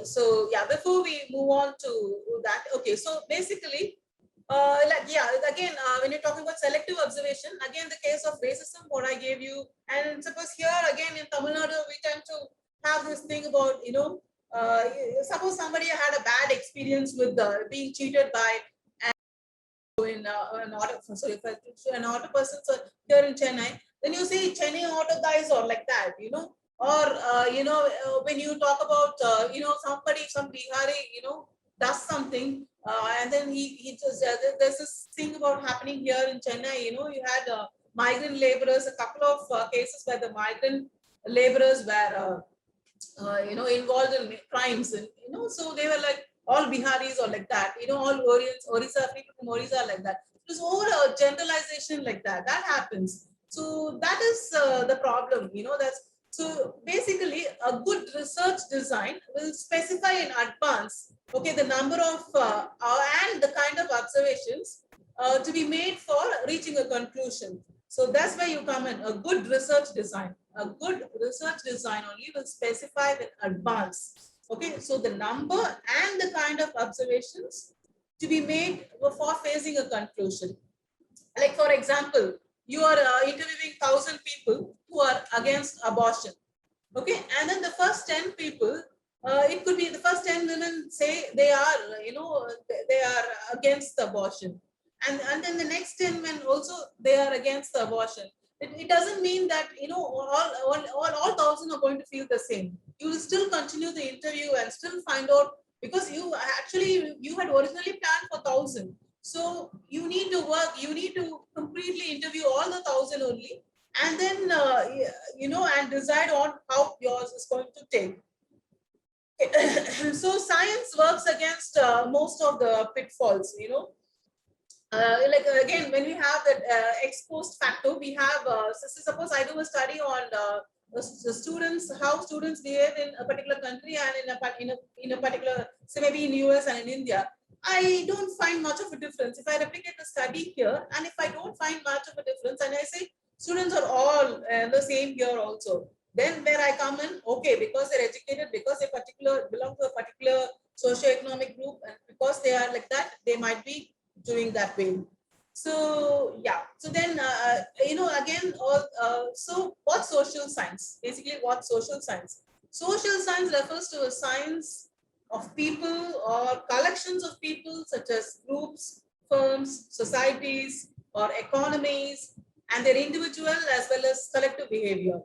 So yeah, before we move on to that, okay. So basically, again, when you're talking about selective observation, again the case of racism, what I gave you, and suppose here again in Tamil Nadu we tend to have this thing about uh, suppose somebody had a bad experience with being cheated by an auto, sorry, if an auto person, so here in Chennai, then you see Chennai auto guys or like that, or when you talk about somebody, some Bihari, does something, and then he just there's this thing about happening here in Chennai. You had migrant laborers, a couple of cases where the migrant laborers were involved in crimes, and so they were like all Biharis or like that, all Orissa people from Orissa like that. It was over a generalization like that. That happens. So that is the problem. That's so basically a good research design will specify in advance, okay, the number of and the kind of observations to be made for reaching a conclusion. So that's where you come in. A good research design. A good research design only will specify in advance. Okay, so the number and the kind of observations to be made for facing a conclusion. Like for example, you are interviewing 1,000 people who are against abortion. Okay, and then the first 10 people, it could be the first 10 women say they are, they are against abortion. And then the next 10 men also, they are against the abortion. It doesn't mean that, all 1,000 are going to feel the same. You will still continue the interview and still find out, because you had originally planned for 1,000. So you need to work, you need to completely interview all the 1,000 only, and then and decide on how yours is going to take. So science works against most of the pitfalls. Like again, when we have that ex post facto, we have suppose I do a study on the students, how students behave in a particular country and in a particular, say maybe in US and in India. I don't find much of a difference if I replicate the study here, and if I don't find much of a difference, and I say students are all the same here also, then where I come in, okay, because they're educated, because they belong to a particular socio-economic group, and because they are like that, they might be doing that way. So yeah, so then again, so what's social science? Basically, what's social science? Social science refers to a science of people or collections of people, such as groups, firms, societies, or economies, and their individual as well as collective behavior.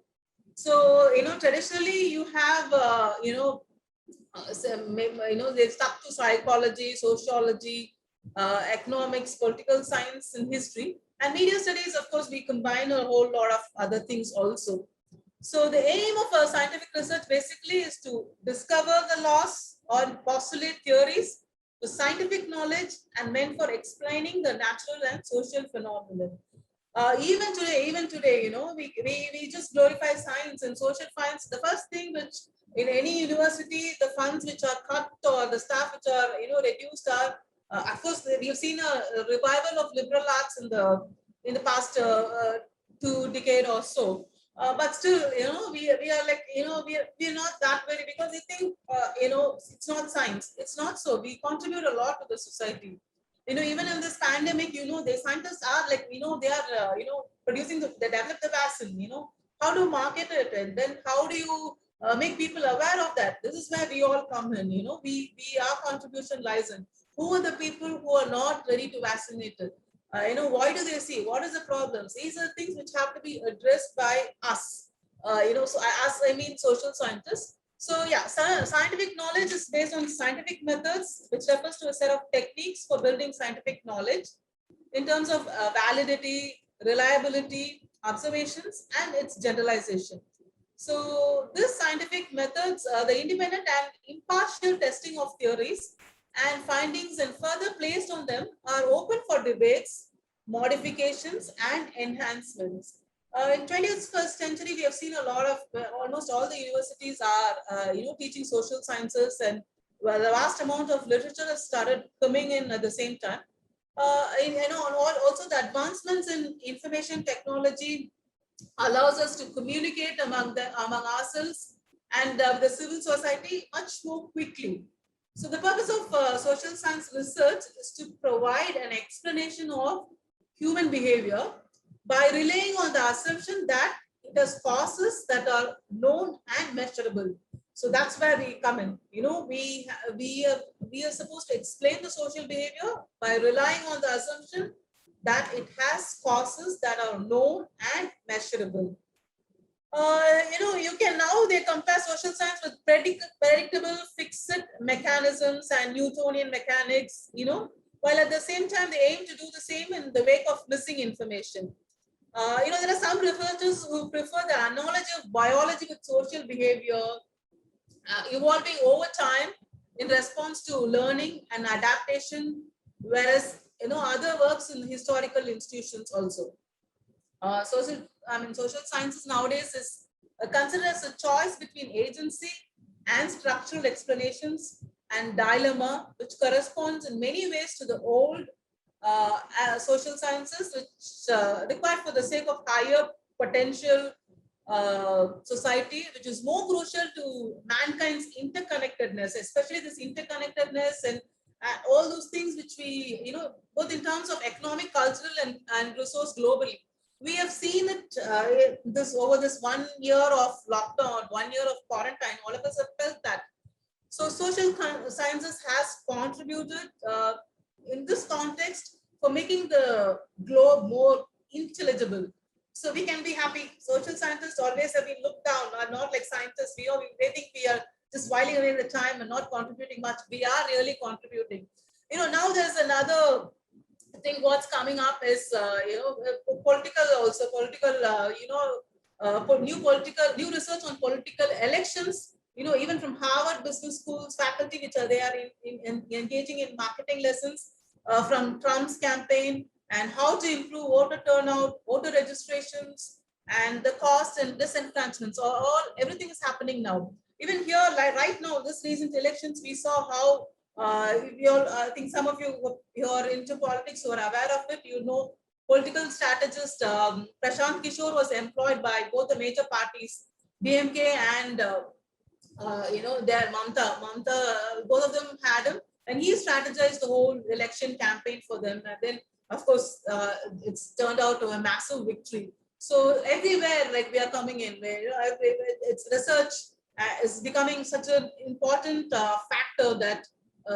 So traditionally you have they stuck to psychology, sociology, economics, political science, and history. And media studies, of course, we combine a whole lot of other things also. So the aim of scientific research basically is to discover the laws or postulate theories to scientific knowledge and meant for explaining the natural and social phenomenon. Even today, we just glorify science and social science. The first thing which in any university, the funds which are cut or the staff which are reduced are, of course, we have seen a revival of liberal arts in the past 2 decades or so. But still, we are like, we are not that very, because we think, it's not science. It's not so. We contribute a lot to the society. Even in this pandemic, the scientists are like, they are, producing they develop the vaccine, how to market it, and then how do you make people aware of that? This is where we all come in, our contribution lies in who are the people who are not ready to vaccinate it. Why do they see? What is the problems? These are things which have to be addressed by us. So I mean social scientists. So yeah, scientific knowledge is based on scientific methods, which refers to a set of techniques for building scientific knowledge in terms of validity, reliability, observations, and its generalization. So this scientific methods, the independent and impartial testing of theories and findings and further placed on them are open for debates, modifications, and enhancements. In 21st century, we have seen a lot of, almost all the universities are, teaching social sciences, and well, the vast amount of literature has started coming in at the same time. Also the advancements in information technology allows us to communicate among ourselves and the civil society much more quickly. So the purpose of social science research is to provide an explanation of human behavior by relying on the assumption that it has causes that are known and measurable. So that's where we come in. You know, we are supposed to explain the social behavior by relying on the assumption that it has causes that are known and measurable. You can now they compare social science with predictable fixed mechanisms and Newtonian mechanics, while at the same time they aim to do the same in the wake of missing information. There are some researchers who prefer the analogy of biology with social behavior evolving over time in response to learning and adaptation, whereas other works in historical institutions also. Social sciences nowadays is considered as a choice between agency and structural explanations and dilemma, which corresponds in many ways to the old social sciences, which required for the sake of higher potential society, which is more crucial to mankind's interconnectedness, especially this interconnectedness and all those things which we, both in terms of economic, cultural, and resource globally. We have seen it this over this 1 year of lockdown, 1 year of quarantine. All of us have felt that. So social sciences has contributed in this context for making the globe more intelligible. So we can be happy. Social scientists always have been looked down, are not like scientists. They think we are just whiling away the time and not contributing much. We are really contributing. Now there's another thing. What's coming up is political also political new research on political elections. Even from Harvard Business School's faculty, which are there in engaging in marketing lessons from Trump's campaign, and how to improve voter turnout, voter registrations, and the cost and disenfranchisement. So everything is happening now. Even here, like right now, this recent elections, we saw how I think some of you who are into politics who are aware of it. Political strategist Prashant Kishore was employed by both the major parties, BMK and their Mamta. Both of them had him, and he strategized the whole election campaign for them. And then, of course, it's turned out to a massive victory. So everywhere, like we are coming in, where it's research is becoming such an important factor that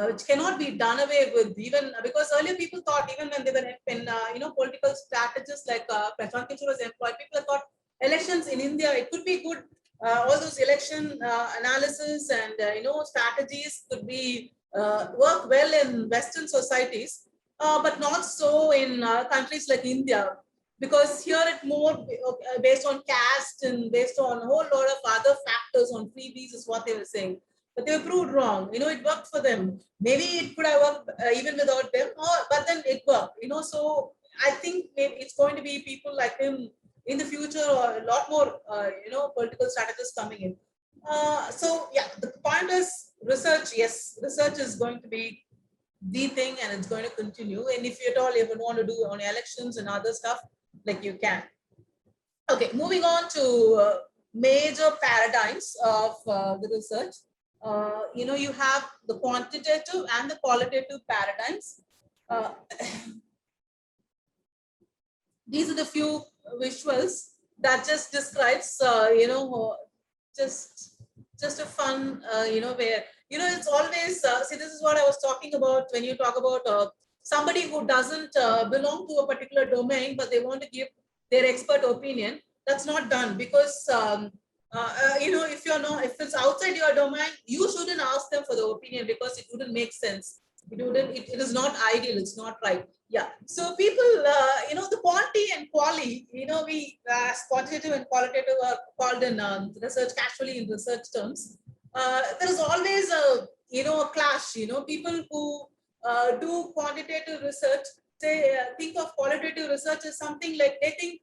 which cannot be done away with, even because earlier people thought, even when they were in political strategists like Prashant Kishore was employed, people thought elections in India, it could be good. All those election analysis and strategies could be work well in Western societies, but not so in countries like India, because here it more based on caste and based on a whole lot of other factors on freebies is what they were saying. But they were proved wrong. It worked for them. Maybe it could have worked even without them, but then it worked. So I think maybe it's going to be people like him in the future, or a lot more, political strategists coming in. So yeah, the point is research. Yes, research is going to be the thing, and it's going to continue. And if you at all even want to do on elections and other stuff, like you can. Okay, moving on to major paradigms of the research. You have the quantitative and the qualitative paradigms. These are the few visuals that just describes, just a fun, where, it's always, see, this is what I was talking about when you talk about somebody who doesn't belong to a particular domain, but they want to give their expert opinion. That's not done, because if it's outside your domain, you shouldn't ask them for the opinion, because it wouldn't make sense. It is not ideal. It's not right. Yeah. So people, the quantity and quality, we quantitative and qualitative are called in research, casually in research terms. There is always a clash. People who do quantitative research say think of qualitative research as something like they think,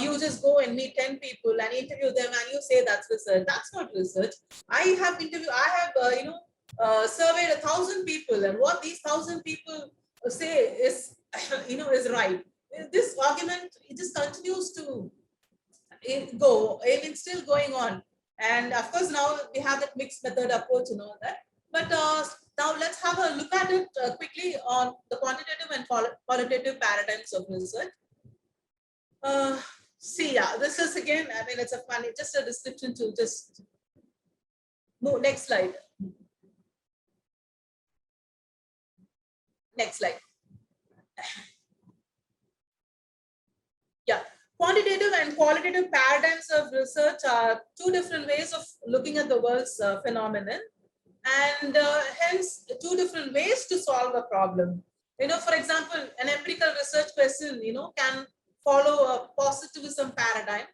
you just go and meet 10 people and interview them and you say that's research. That's not research. I have surveyed 1,000 people, and what these 1,000 people say is, is right. This argument, it just continues to go. It's still going on. And of course, now we have that mixed method approach and all that. But now let's have a look at it quickly on the quantitative and qualitative paradigms of research. See, yeah, this is again, I mean, it's a funny, just a description to just move. Next slide. Next slide. Yeah, quantitative and qualitative paradigms of research are two different ways of looking at the world's phenomenon, and hence two different ways to solve a problem. You know, for example, an empirical research question, you know, can follow a positivism paradigm.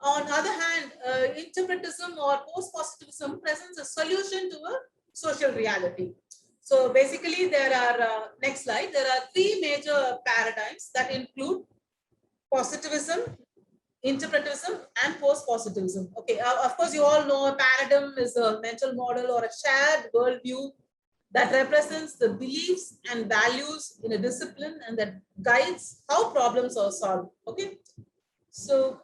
On the other hand, interpretism or post-positivism presents a solution to a social reality. So basically, there are, next slide, there are three major paradigms that include positivism, interpretism, and post-positivism. Okay, of course, you all know a paradigm is a mental model or a shared worldview that represents the beliefs and values in a discipline and that guides how problems are solved. Okay, so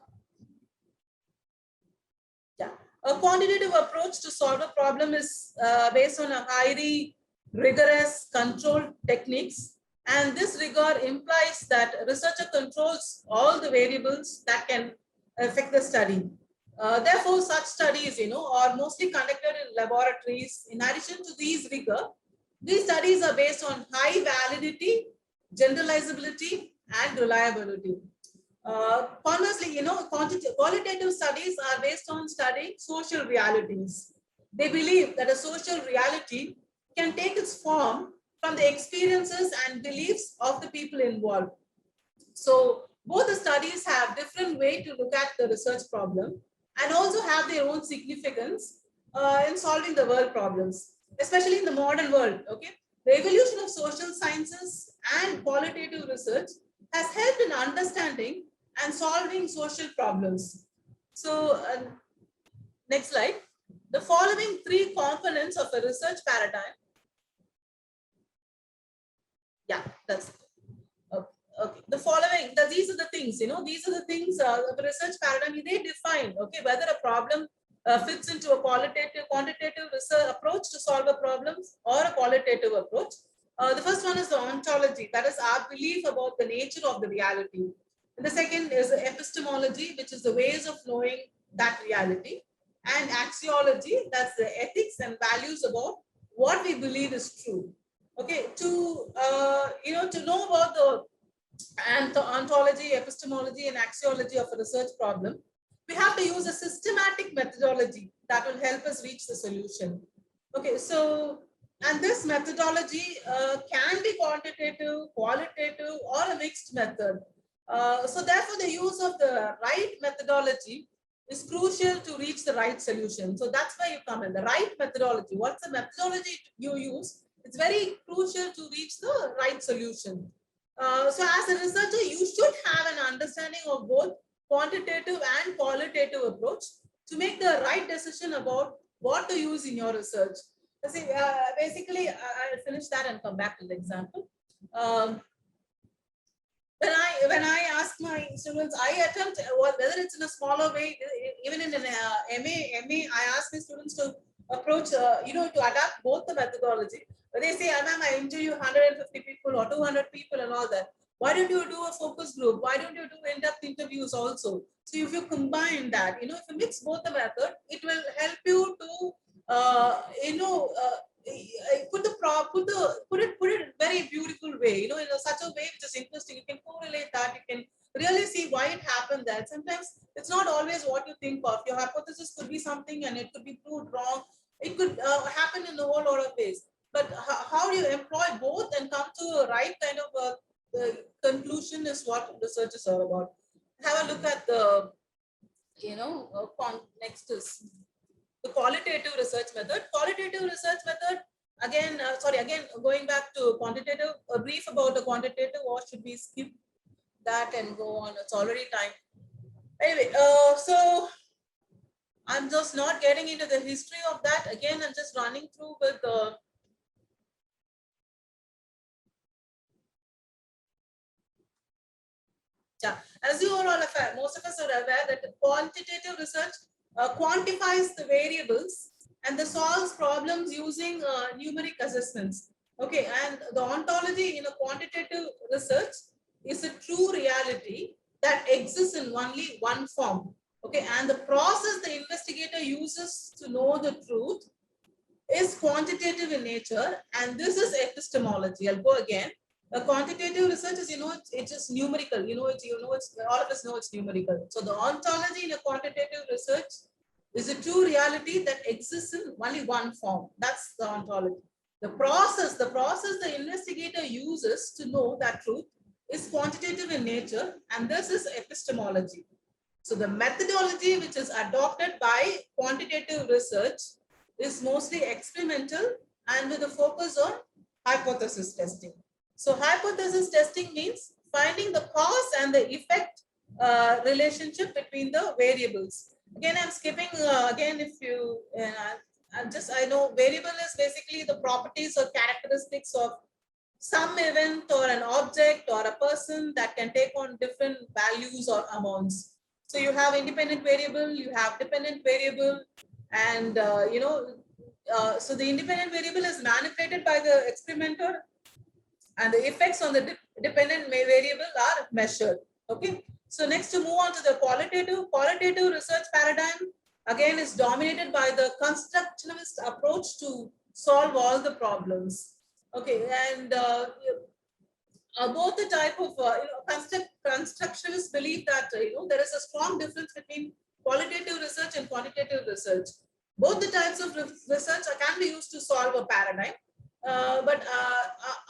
yeah, a quantitative approach to solve a problem is based on a highly rigorous control techniques, and this rigor implies that researcher controls all the variables that can affect the study. Therefore, such studies, you know, are mostly conducted in laboratories. In addition to these rigor, these studies are based on high validity, generalizability, and reliability. Conversely, you know, qualitative studies are based on studying social realities. They believe that a social reality can take its form from the experiences and beliefs of the people involved. So both the studies have different way to look at the research problem and also have their own significance in solving the world problems, especially in the modern world. Okay, the evolution of social sciences and qualitative research has helped in understanding and solving social problems. So next slide. The following three components of a research paradigm. Yeah, that's it. Okay. Okay. The following, these are the things, you know, these are the things the research paradigm, they define, okay, whether a problem fits into a quantitative research approach to solve a problem or a qualitative approach. The first one is the ontology, that is our belief about the nature of the reality. And the second is epistemology, which is the ways of knowing that reality. And axiology, that's the ethics and values about what we believe is true. Okay, to you know, to know about the ontology, epistemology, and axiology of a research problem, we have to use a systematic methodology that will help us reach the solution. Okay, so, and this methodology can be quantitative, qualitative, or a mixed method. So therefore, the use of the right methodology is crucial to reach the right solution. So that's where you come in, the right methodology. What's the methodology you use? It's very crucial to reach the right solution. So as a researcher, you should have an understanding of both quantitative and qualitative approach to make the right decision about what to use in your research. See, basically, I'll finish that and come back to the example. When I ask my students, I attempt, whether it's in a smaller way, even in an MA, I ask my students to approach, you know, to adapt both the methodology. But they say, ma'am, I interview 150 people or 200 people and all that. Why don't you do a focus group? Why don't you do in-depth interviews also? So if you combine that, you know, if you mix both the method, it will help you to, you know, put it in very beautiful way, you know, in such a way which is interesting. You can correlate that, you can really see why it happened that. Sometimes it's not always what you think of. Your hypothesis could be something and it could be proved wrong. It could happen in a whole lot of ways. But how do you employ both and come to a right kind of conclusion is what research is all about. Have a look at the, you know, next is the qualitative research method. Qualitative research method, again, again, going back to quantitative, a brief about the quantitative, or should we skip that and go on? It's already time. Anyway, so I'm just not getting into the history of that. Again, I'm just running through with the yeah. As you all are aware, most of us are aware that quantitative research quantifies the variables, and the solves problems using numeric assessments. Okay, and the ontology in a quantitative research is a true reality that exists in only one form. Okay, and the process the investigator uses to know the truth is quantitative in nature, and this is epistemology. I'll go again. A quantitative research is, it's just numerical. It's all of us know it's numerical. So the ontology in a quantitative research is a true reality that exists in only one form. That's the ontology. The process the investigator uses to know that truth is quantitative in nature, and this is epistemology. So the methodology which is adopted by quantitative research is mostly experimental and with a focus on hypothesis testing. So hypothesis testing means finding the cause and the effect relationship between the variables. Again, I'm skipping again. If you, I know variable is basically the properties or characteristics of some event or an object or a person that can take on different values or amounts. So you have independent variable, you have dependent variable, and so the independent variable is manipulated by the experimenter, and the effects on the dependent variable are measured. Okay. So next, to move on to the qualitative research paradigm, again is dominated by the constructivist approach to solve all the problems. Okay, and both the type of constructionists believe that there is a strong difference between qualitative research and quantitative research. Both the types of research can be used to solve a paradigm. But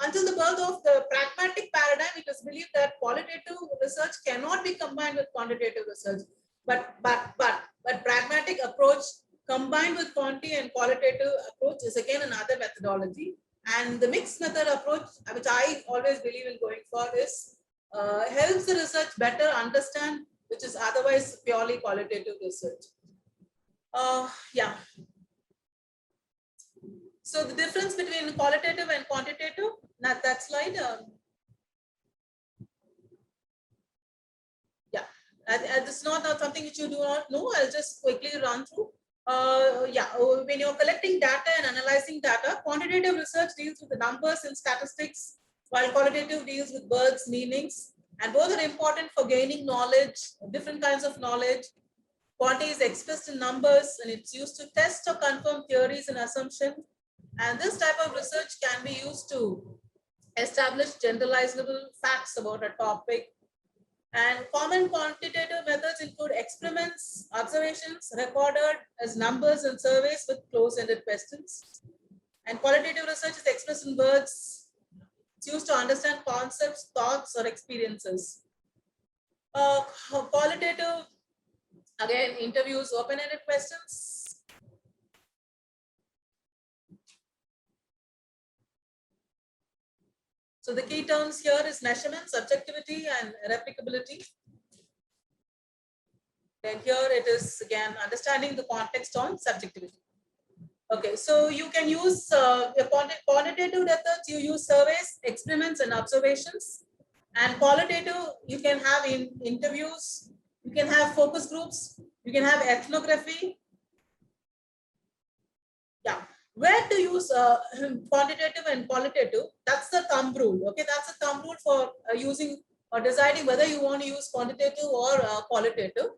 until the birth of the pragmatic paradigm, it is believed that qualitative research cannot be combined with quantitative research. But pragmatic approach combined with quantity and qualitative approach is again another methodology. And the mixed method approach, which I always believe in going for, is helps the research better understand, which is otherwise purely qualitative research. Yeah. So the difference between qualitative and quantitative, not that slide. Yeah, this is not something which you do not know. I'll just quickly run through. When you're collecting data and analyzing data, quantitative research deals with the numbers and statistics, while qualitative deals with words, meanings, and both are important for gaining knowledge, different kinds of knowledge. Quantity is expressed in numbers, and it's used to test or confirm theories and assumptions. And this type of research can be used to establish generalizable facts about a topic. And common quantitative methods include experiments, observations recorded as numbers and surveys with close-ended questions. And qualitative research is expressed in words. It's used to understand concepts, thoughts, or experiences. Qualitative, again, interviews open-ended questions. So the key terms here is measurement, subjectivity, and replicability. And here it is again understanding the context on subjectivity. Okay, so you can use quantitative methods, you use surveys, experiments, and observations. And qualitative, you can have interviews, you can have focus groups, you can have ethnography. Yeah. Where to use quantitative and qualitative, that's the thumb rule. Okay, that's a thumb rule for using or deciding whether you want to use quantitative or qualitative.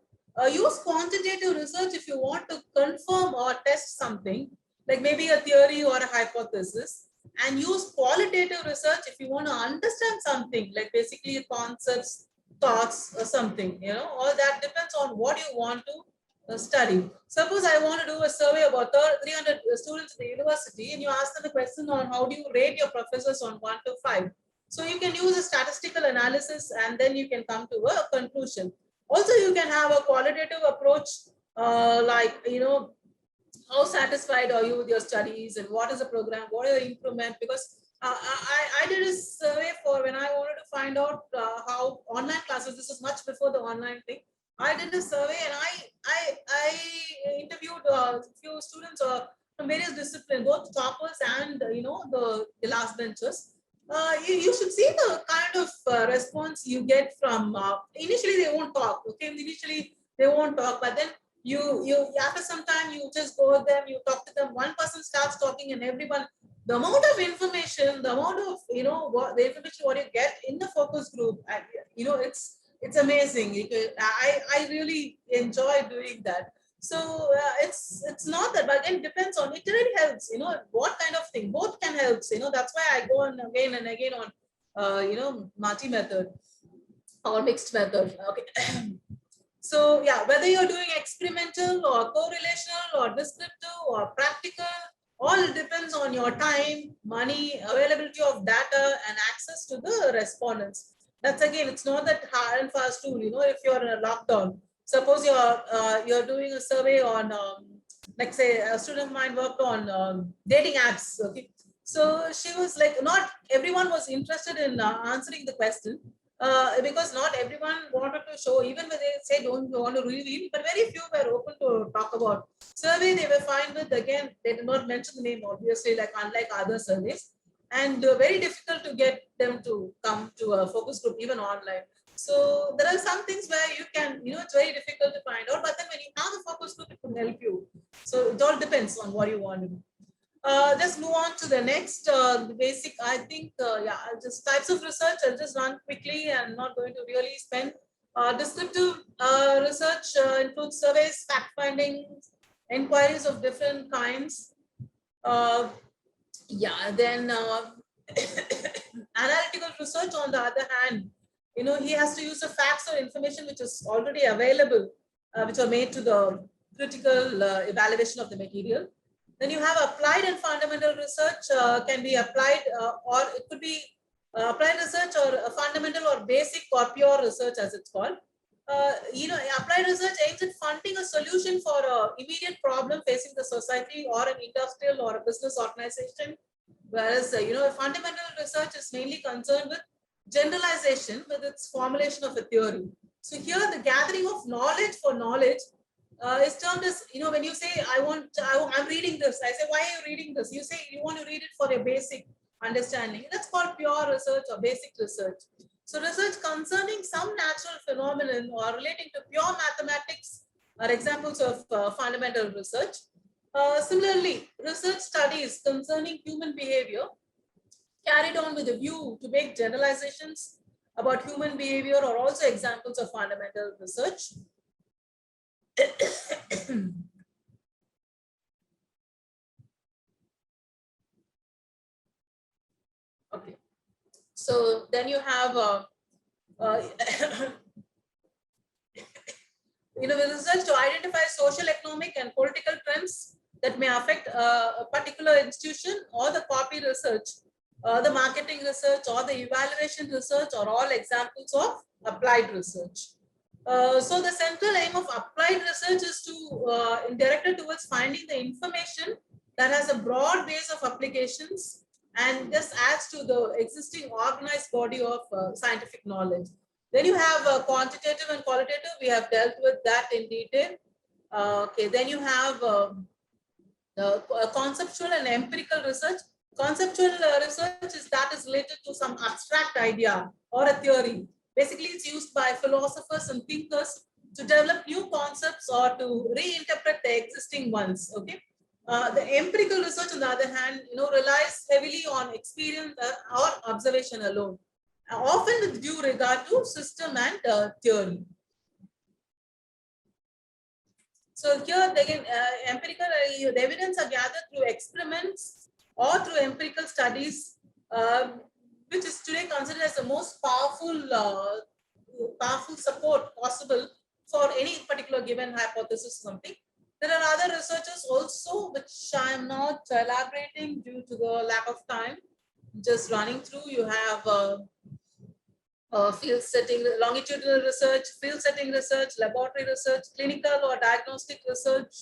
Use quantitative research if you want to confirm or test something, like maybe a theory or a hypothesis, and use qualitative research if you want to understand something, like basically concepts, thoughts, or something. All that depends on what you want to study. Suppose I want to do a survey about 300 students in the university, and you ask them a question on how do you rate your professors on 1 to 5. So you can use a statistical analysis, and then you can come to a conclusion. Also, you can have a qualitative approach, like, how satisfied are you with your studies, and what is the program, what are the improvement? Because I did a survey for when I wanted to find out how online classes, this is much before the online thing. I did a survey, and I interviewed a few students from various disciplines, both toppers and the last benchers. You should see the kind of response you get from. Initially, they won't talk. Okay, initially they won't talk, but then You after some time you just go with them, you talk to them, one person starts talking and everyone, the amount of information, the amount of what the information what you get in the focus group, and it's amazing. I really enjoy doing that. So it's not that, but again depends on, it really helps, what kind of thing, both can help, that's why I go on again and again on multi method or mixed method. Okay. So yeah, whether you're doing experimental or correlational or descriptive or practical, all depends on your time, money, availability of data, and access to the respondents. That's again, it's not that hard and fast tool. If you're in a lockdown, suppose you're doing a survey on, like say, a student of mine worked on dating apps. Okay, so she was like, not everyone was interested in answering the question, because not everyone wanted to show, even when they say don't want to reveal, but very few were open to talk about. Survey they were fine with, again, they did not mention the name, obviously, like unlike other surveys, and very difficult to get them to come to a focus group, even online. So there are some things where you can, it's very difficult to find out, but then when you have a focus group, it can help you. So it all depends on what you want to do. Just move on to the next basic. I think, yeah, just types of research. I'll just run quickly. I'm not going to really spend. Descriptive research includes surveys, fact findings, inquiries of different kinds. Yeah, then analytical research, on the other hand, he has to use the facts or information which is already available, which are made to the critical evaluation of the material. Then you have applied and fundamental research, can be applied, or it could be applied research or fundamental or basic or pure research as it's called. Applied research aims at finding a solution for an immediate problem facing the society or an industrial or a business organization. Whereas, fundamental research is mainly concerned with generalization with its formulation of a theory. So here the gathering of knowledge for knowledge is termed as, when you say, I'm reading this, I say, why are you reading this? You say you want to read it for a basic understanding. That's called pure research or basic research. So research concerning some natural phenomenon or relating to pure mathematics are examples of fundamental research. Similarly, research studies concerning human behavior carried on with a view to make generalizations about human behavior are also examples of fundamental research. Okay, so then you have with research to identify social, economic, and political trends that may affect a particular institution, or the copy research, the marketing research, or the evaluation research are all examples of applied research. So the central aim of applied research is to directed towards finding the information that has a broad base of applications, and this adds to the existing organized body of scientific knowledge. Then you have quantitative and qualitative. We have dealt with that in detail. Okay, then you have conceptual and empirical research. Conceptual research is that is related to some abstract idea or a theory. Basically, it's used by philosophers and thinkers to develop new concepts or to reinterpret the existing ones. Okay. The empirical research, on the other hand, relies heavily on experience or observation alone, often with due regard to system and theory. So here again, empirical the evidence are gathered through experiments or through empirical studies, which is today considered as the most powerful support possible for any particular given hypothesis or something. There are other researchers also, which I am not elaborating due to the lack of time. Just running through, you have field setting, longitudinal research, field setting research, laboratory research, clinical or diagnostic research.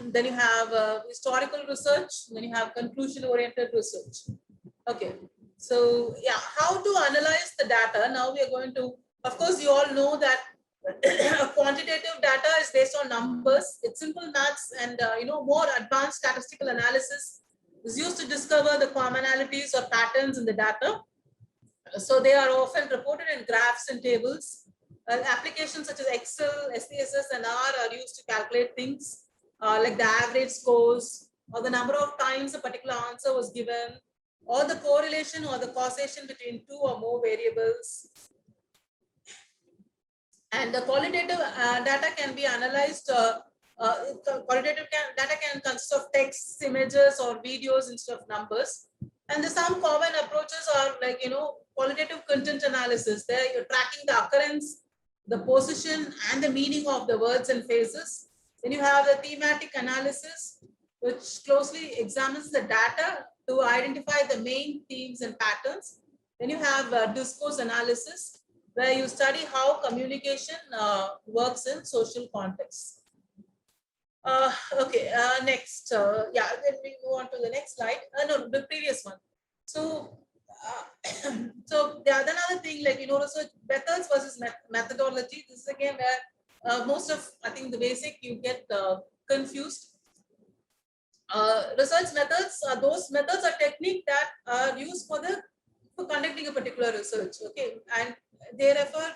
Then you have historical research, then you have conclusion-oriented research. Okay, so yeah, how to analyze the data? Now we are going to, of course, you all know that quantitative data is based on numbers. It's simple maths, and more advanced statistical analysis is used to discover the commonalities or patterns in the data. So they are often reported in graphs and tables. Applications such as Excel, SPSS, and R are used to calculate things like the average scores or the number of times a particular answer was given, or the correlation or the causation between two or more variables. And the qualitative data can be analyzed. Qualitative data can consist of text, images, or videos instead of numbers. And some common approaches are like, qualitative content analysis. There you're tracking the occurrence, the position, and the meaning of the words and phrases. Then you have the thematic analysis, which closely examines the data to identify the main themes and patterns. Then you have discourse analysis, where you study how communication works in social contexts. Okay, next. Yeah, then we move on to the next slide. No, the previous one. So, so the another thing, like, research methods versus methodology. This is again where most of, I think, the basic you get confused. Research methods are those methods or technique that are used for conducting a particular research. Okay, and they refer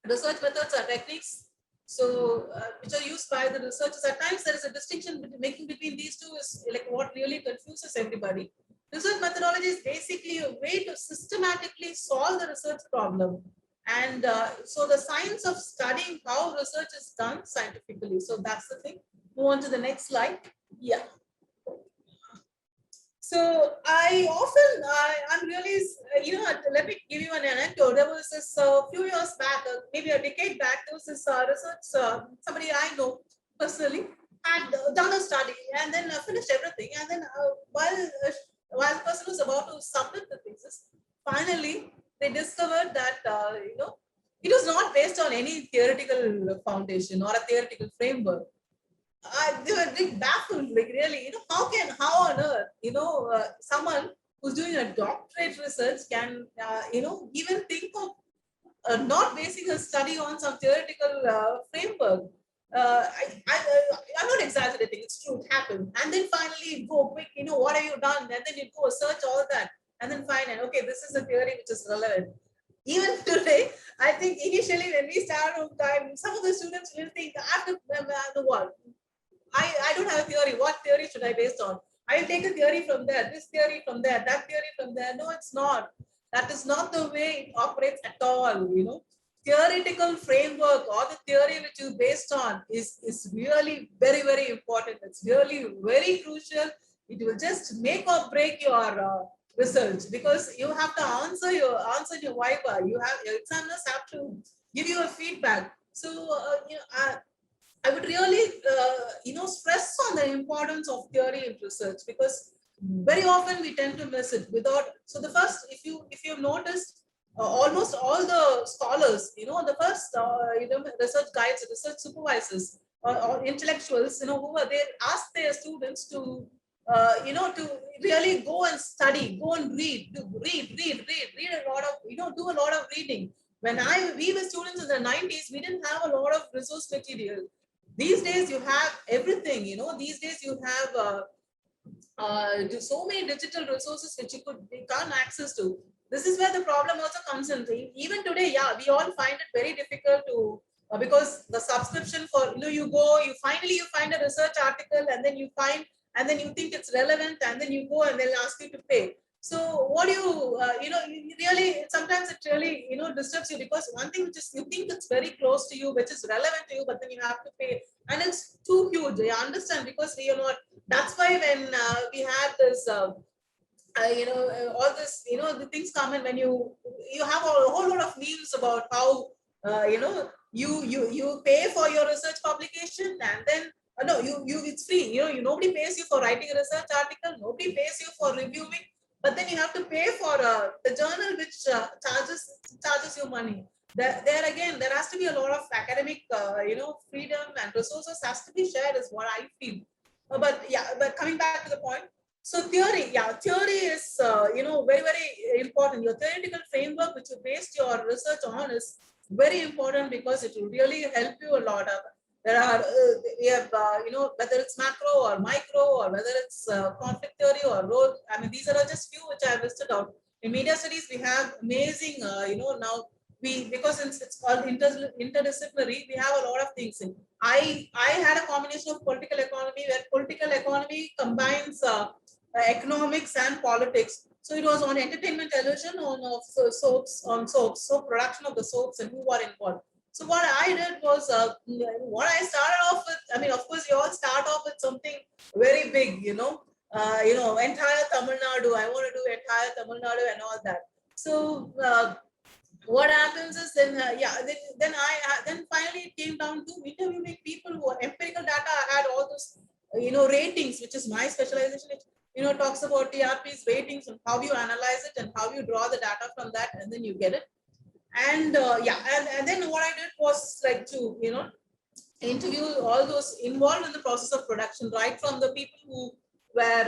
research methods or techniques, so which are used by the researchers. At times there is a distinction making between these two is like what really confuses everybody. Research methodology is basically a way to systematically solve the research problem, and so the science of studying how research is done scientifically. So that's the thing. Move on to the next slide. Yeah. So I'm really, let me give you an anecdote. There was this few years back, maybe a decade back, there was this research, somebody I know personally had done a study and then finished everything. And then while the person was about to submit the thesis, finally they discovered that, it was not based on any theoretical foundation or a theoretical framework. They were like baffled, like really, how on earth, someone who's doing a doctorate research can, even think of not basing a study on some theoretical framework. I'm not exaggerating, it's true, it happened. And then finally go quick, what have you done? And then you go search all that and then find it, okay, this is a theory which is relevant. Even today, I think initially when we start on time, some of the students will think, after the what? I don't have a theory. What theory should I base on? I will take a theory from there, this theory from there, that theory from there. No, it's not. That is not the way it operates at all. Theoretical framework or the theory which you based on is really very, very important. It's really very crucial. It will just make or break your research, because you have to answer your viva. Your examiners have to give you a feedback. So I would really, stress on the importance of theory in research, because very often we tend to miss it without. So the first, if you've noticed, almost all the scholars, the first, research guides, research supervisors, or intellectuals, who are there, ask their students to, to really go and study, go and read a lot of, do a lot of reading. When we were students in the 90s, we didn't have a lot of resource material. These days you have everything, these days you have so many digital resources which you can't access to. This is where the problem also comes in. Even today, yeah, we all find it very difficult to, because the subscription for, you find a research article and then you think it's relevant, and then you go and they'll ask you to pay. So what do really, sometimes it really, disturbs you, because one thing which is, you think it's very close to you, which is relevant to you, but then you have to pay, and it's too huge. I understand, because we are not, that's why when we had this, all this, the things come in when you have a whole lot of memes about how, you pay for your research publication, and then no, it's free. Nobody pays you for writing a research article. Nobody pays you for reviewing, but then you have to pay for the journal which charges you money. There again, there has to be a lot of academic, freedom and resources has to be shared, is what I feel. But coming back to the point. So theory is, very, very important. Your theoretical framework which you based your research on is very important, because it will really help you a lot. There are, we have, whether it's macro or micro, or whether it's conflict theory or role. I mean, these are just few which I have listed out. In media studies, we have amazing, now because since it's called interdisciplinary, we have a lot of things in. I had a combination of political economy, where political economy combines economics and politics. So it was on entertainment television, on soaps, soap production of the soaps and who were involved. So what I did was, what I started off with, I mean, of course, you all start off with something very big, entire Tamil Nadu. I want to do entire Tamil Nadu and all that. So what happens is then, then finally it came down to interviewing people who are empirical data. I had all those, ratings, which is my specialization. It, talks about TRP's ratings and how you analyze it and how you draw the data from that, and then you get it. And and then what I did was like to interview all those involved in the process of production, right from the people who were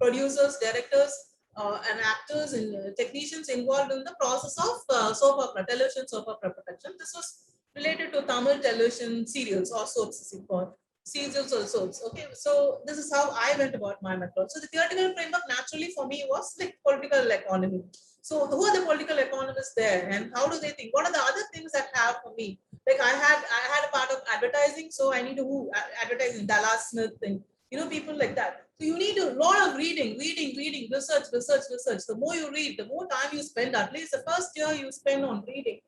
producers, directors, and actors and technicians involved in the process of soap opera, television soap opera production. This was related to Tamil television serials or soaps, as you call serials or soaps. Okay, so this is how I went about my method. So the theoretical framework naturally for me was like political economy. So who are the political economists there, and how do they think? What are the other things that have for me? Like I had a part of advertising, so I need to advertising, Dallas Smith thing, people like that. So you need a lot of reading, research. The more you read, the more time you spend. At least the first year you spend on reading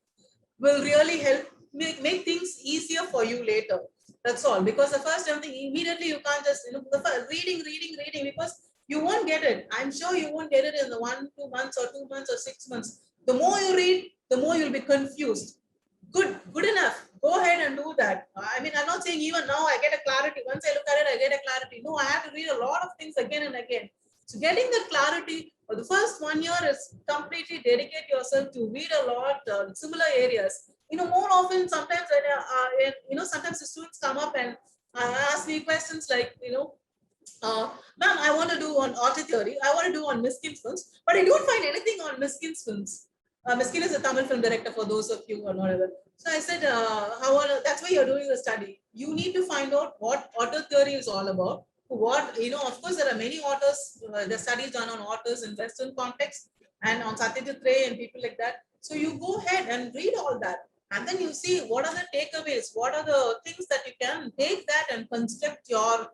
will really help make things easier for you later. That's all. Because the first everything immediately you can't just the first, reading, because you won't get it. I'm sure you won't get it in the 1-2 months or 2 months or 6 months. The more you read, the more you'll be confused. Good enough. Go ahead and do that. I mean, I'm not saying even now I get a clarity. Once I look at it, I get a clarity. No, I have to read a lot of things again and again. So getting that clarity for the first 1 year is completely dedicate yourself to read a lot, similar areas. More often sometimes, sometimes the students come up and ask me questions like, ma'am, I want to do on auto theory. I want to do on Miskin's films, but I don't find anything on Miskin's films. Miskin is a Tamil film director for those of you who are not aware. So I said, that's why you're doing the study. You need to find out what auto theory is all about. Of course, there are many authors, the studies done on authors in Western context and on Satyajit Ray and people like that. So you go ahead and read all that. And then you see what are the takeaways, what are the things that you can take that and construct your,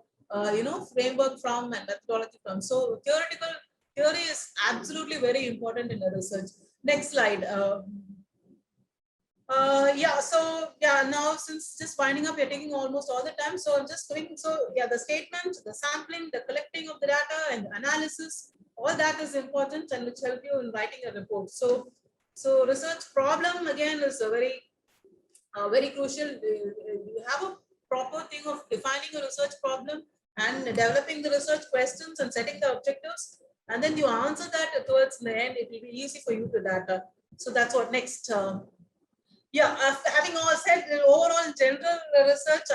framework from and methodology from. So theory is absolutely very important in the research. Next slide. Now since just winding up, we're taking almost all the time. So I'm just going, the statement, the sampling, the collecting of the data and analysis, all that is important and which help you in writing a report. So research problem again is a very crucial. You have a proper thing of defining a research problem and developing the research questions and setting the objectives. And then you answer that towards the end, it will be easy for you to data. So that's what next. Having all said, overall general research,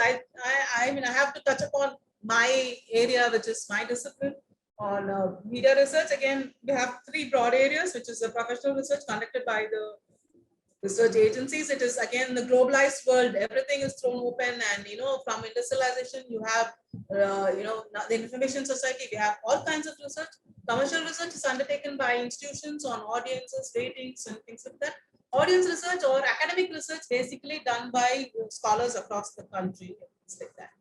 I mean, I have to touch upon my area, which is my discipline on media research. Again, we have 3 broad areas, which is the professional research conducted by the research agencies. It is again the globalized world. Everything is thrown open, and from industrialization, you have the information society. We have all kinds of research. Commercial research is undertaken by institutions on audiences, ratings, and things like that. Audience research or academic research basically done by scholars across the country. Things like that.